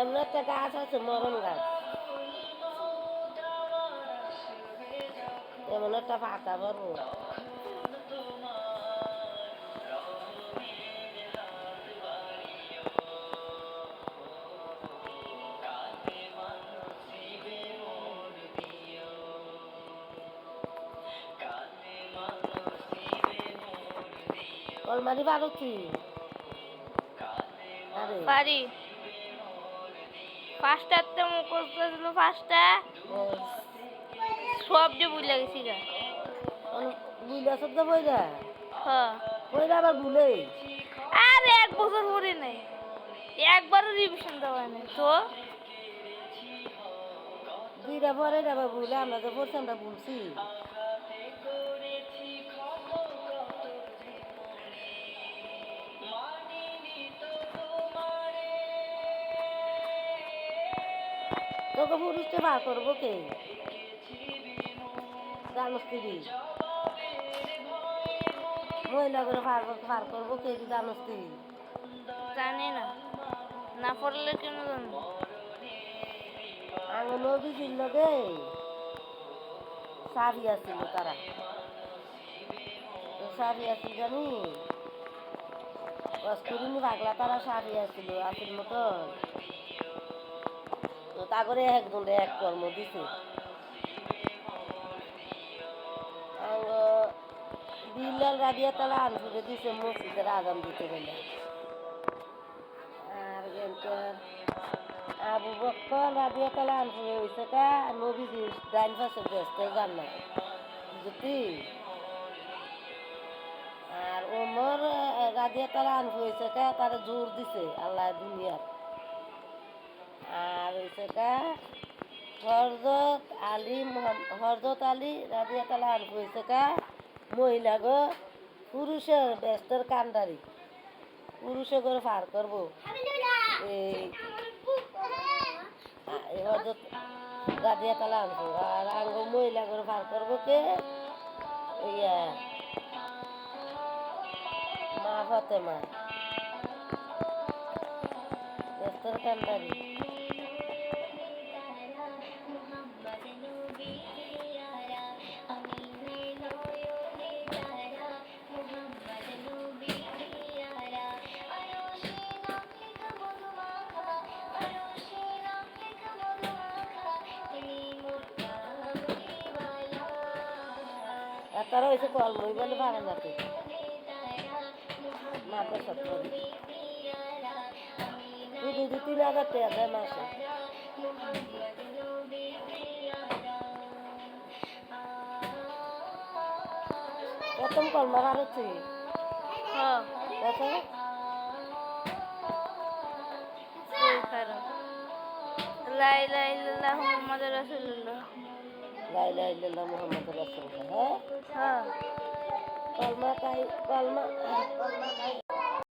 এমন একটা গাছ আছে মরণ গাছ, এমন একটা পাতা বড়। কলমারি পারছি পারি ফার্স্টটাতে মুখস্থ ছিল, ফার্স্টটা সব যে বুঝলে গেছি গা। বুঝলা শব্দ বইরা হ্যাঁ, বইরা আবার ভুলে আর এক বছর পড়ি নাই, একবারও রিভিশন দেওয়া নেই তো। দুইটা পরে আবার ভুলে, আমরা তো পড়ছি আমরা ভুলছি। তোকে পুরুষটা বার করবো কে? জানস্তি মহিলা করে পার করবো কে? জানস্তি জানি না, না পড়লে কেন জানবো। আঙুল নবীজির লগে সারি আসছিল, তারা সারি আসছিল জানি কস্তুরিনি পাগলা, তারা সারি আসছিল আসিল মতন। তো তা করে একজন এক কর্ম দিছে, বিল্লাল রাদিয়া তালা আনফুরে দিছে মসজিদের আজান দিতে গেলে। আর আবু বক্কর রাদিয়া তালা আনফুরে হয়েছে কা নবীজি ডাইন পাশে ব্যস্ত যান না বুঝতি। আর ওমর রাদিয়া তালা আনফু হয়েছে কা তারা জোর দিছে আল্লাহ দুনিয়ার। আর হয়েছে কা হরজত আলী রাদিয়া তালা আনফু হয়েছে কা মহিলা গো পুরুষের ব্যস্তের কান্ডারি, পুরুষে করে পার করবো। এই হজরত রাদিয়া তালা আনবো আর আঙ্গ মহিলা করে পার করবো কে? ইয়া মা ফাতেমা ব্যস্তের কান্ডারি। তারা হয়েছে কলমই বলে পারে না তো মাথা সত্য দু 3,000 টাকা দেয় মাসে। প্রথম কলমা বার হচ্ছে লা ইলাহা ইল্লাল্লাহ মুহাম্মাদুর রাসূলুল্লাহ। লা ইলাহা ইল্লাল্লাহ মুহাম্মাদুর রাসূলুল্লাহ। হ্যাঁ হ্যাঁ, কলমা